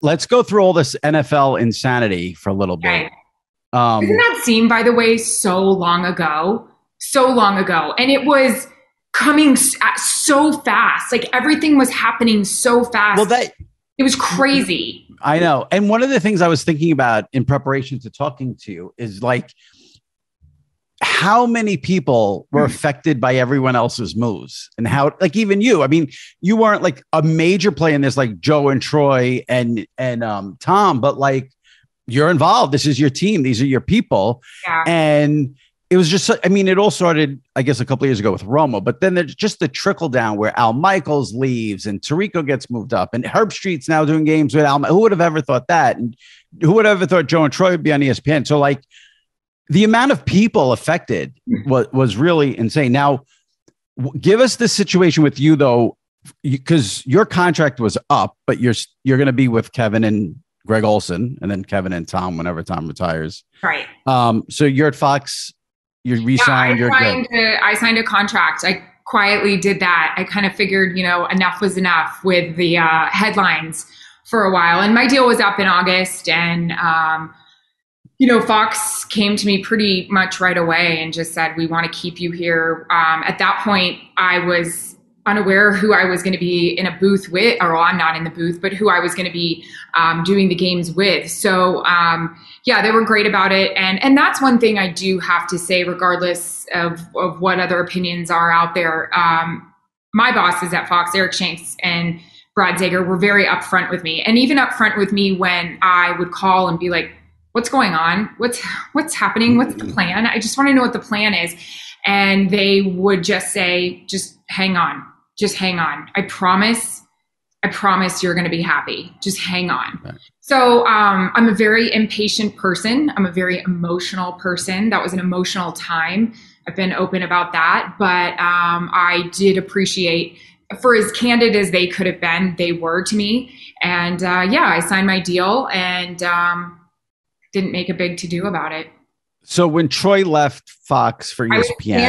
let's go through all this NFL insanity for a little bit. Okay. Doesn't that seem, by the way, so long ago? So long ago. And it was coming so fast. Like everything was happening so fast. Well, that it was crazy. I know. And one of the things I was thinking about in preparation to talking to you is like, how many people were affected by everyone else's moves and how, like, even you, I mean, you weren't like a major player in this, like Joe and Troy and Tom, but like you're involved. This is your team. These are your people. Yeah. And it was just, I mean, it all started, I guess, a couple of years ago with Romo, but then there's just the trickle down where Al Michaels leaves and Tirico gets moved up and Herb Street's now doing games with Al. Who would have ever thought that? And who would have ever thought Joe and Troy would be on ESPN? So like, the amount of people affected was really insane. Now, give us the situation with you, though, because your contract was up, but you're going to be with Kevin and Greg Olson, and then Kevin and Tom whenever Tom retires. Right. So you're at Fox. You re-signed. I signed a contract. I quietly did that. I kind of figured, enough was enough with the headlines for a while, and my deal was up in August, and Fox came to me pretty much right away and just said, we want to keep you here. At that point, I was unaware who I was going to be in a booth with, or I'm not in the booth, but who I was going to be doing the games with. So, they were great about it. And that's one thing I do have to say, regardless of what other opinions are out there. My bosses at Fox, Eric Shanks and Brad Zager, were very upfront with me, and even upfront with me when I would call and be like, what's going on? What's happening? What's the plan? I just want to know what the plan is. And they would just say, just hang on. Just hang on. I promise you're going to be happy. Just hang on. Right. So I'm a very impatient person. I'm a very emotional person. That was an emotional time. I've been open about that. But I did appreciate, for as candid as they could have been, they were to me. And I signed my deal and didn't make a big to-do about it. So when Troy left Fox for ESPN,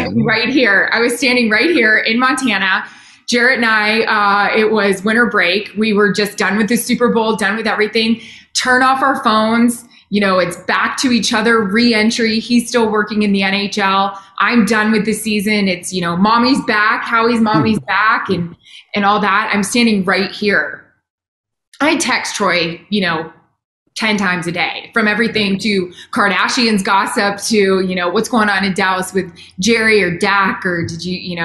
I was standing right here in Montana. Jarrett and I, it was winter break. We were just done with the Super Bowl, done with everything. Turn off our phones. It's back to each other, re-entry. He's still working in the NHL. I'm done with the season. It's, mommy's back, Howie's mommy's back, and all that. I'm standing right here. I text Troy, 10 times a day, from everything to Kardashians gossip to, what's going on in Dallas with Jerry or Dak, or did you,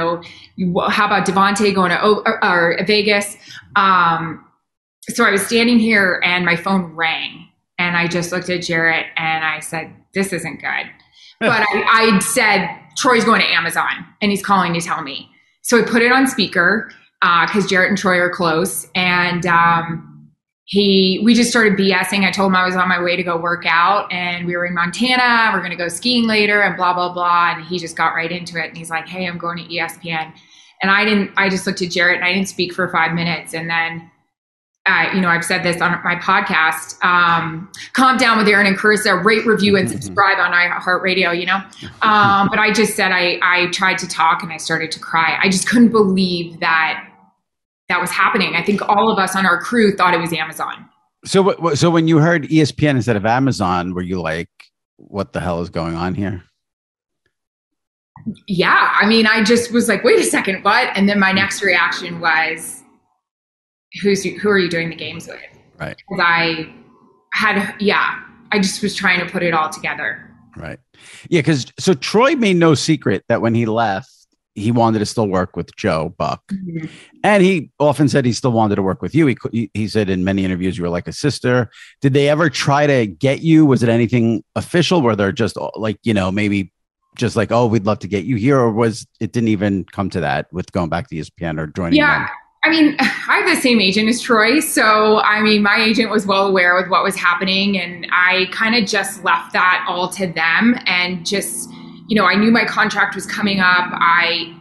how about Devontae going to Vegas? So I was standing here and my phone rang and I just looked at Jarrett and I said, this isn't good. But I said, Troy's going to Amazon and he's calling to tell me. So I put it on speaker because Jarrett and Troy are close, and we just started BSing. I told him I was on my way to go work out and we were in Montana. We're going to go skiing later and blah, blah, blah. And he just got right into it. And he's like, hey, I'm going to ESPN. And I just looked at Jarrett and I didn't speak for 5 minutes. And then, I've said this on my podcast, Calm Down with Erin and Carissa, rate, review, and subscribe on iHeartRadio, but I just said, I tried to talk and I started to cry. I just couldn't believe that was happening. I think all of us on our crew thought it was Amazon. So when you heard ESPN instead of Amazon, were you like, what the hell is going on here? Yeah. I mean, I just was like, wait a second, what? And then my next reaction was, who are you doing the games with? Right. Because I just was trying to put it all together. Right. Yeah. So Troy made no secret that when he left, he wanted to still work with Joe Buck. Mm-hmm. And he often said he still wanted to work with you. He said in many interviews, you were like a sister. Did they ever try to get you? Was it anything official? Were there just like, maybe just like, oh, we'd love to get you here? Or was it didn't even come to that with going back to ESPN or joining them? I mean, I have the same agent as Troy. So, I mean, my agent was well aware with what was happening. And I kind of just left that all to them and just, I knew my contract was coming up. I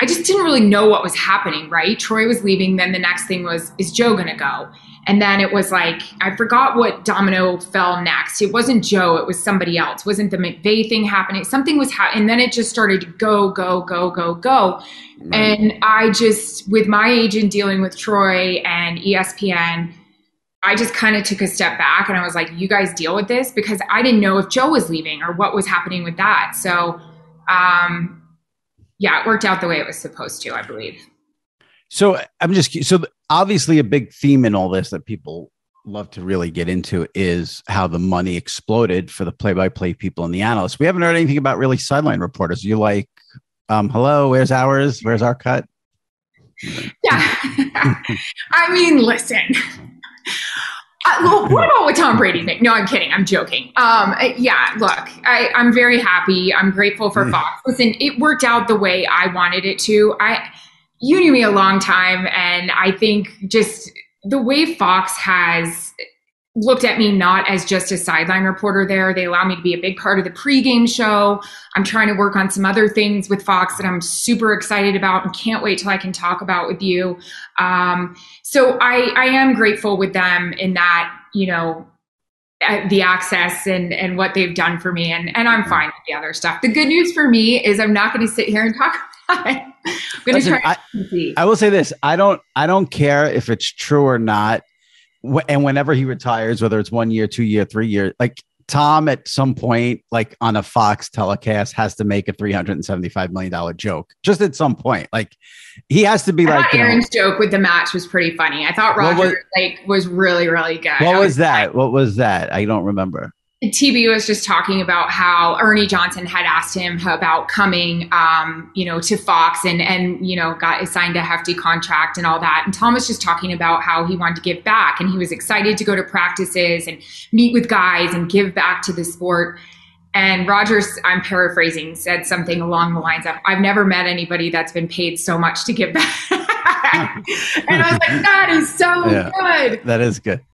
just didn't really know what was happening, right? Troy was leaving. Then the next thing was, is Joe going to go? And then it was like, I forgot what domino fell next. It wasn't Joe. It was somebody else. It wasn't the McVay thing happening. Something was happening. And then it just started to go, go, go, go, go. Right. And I just, with my agent dealing with Troy and ESPN, I just kind of took a step back and I was like, you guys deal with this, because I didn't know if Joe was leaving or what was happening with that. So, yeah, it worked out the way it was supposed to, I believe. So obviously a big theme in all this that people love to really get into is how the money exploded for the play-by-play people and the analysts. We haven't heard anything about really sideline reporters. You like, hello, where's ours? Where's our cut? Yeah. I mean, listen. Well, what about what Tom Brady think? No, I'm kidding. I'm joking. Yeah, look, I'm very happy. I'm grateful for Fox. Listen, it worked out the way I wanted it to. You knew me a long time, and I think just the way Fox has looked at me not as just a sideline reporter there. They allow me to be a big part of the pregame show. I'm trying to work on some other things with Fox that I'm super excited about and can't wait till I can talk about with you. So I am grateful with them in that, you know, the access and what they've done for me. And I'm fine with the other stuff. The good news for me is I'm not going to sit here and talk about it. I'm going to try. I will say this. I don't care if it's true or not. And whenever he retires, whether it's 1 year, 2 year, 3 year, like Tom at some point, like on a Fox telecast, has to make a $375 million joke just at some point. Like he has to be like, Erin's joke with the match was pretty funny. I thought Roger was really, really good. What was that? What was that? I don't remember. TB was just talking about how Ernie Johnson had asked him about coming, to Fox and got signed a hefty contract and all that. And Tom was just talking about how he wanted to give back and he was excited to go to practices and meet with guys and give back to the sport. And Rogers, I'm paraphrasing, said something along the lines of, I've never met anybody that's been paid so much to give back. And I was like, that is so good. That is good.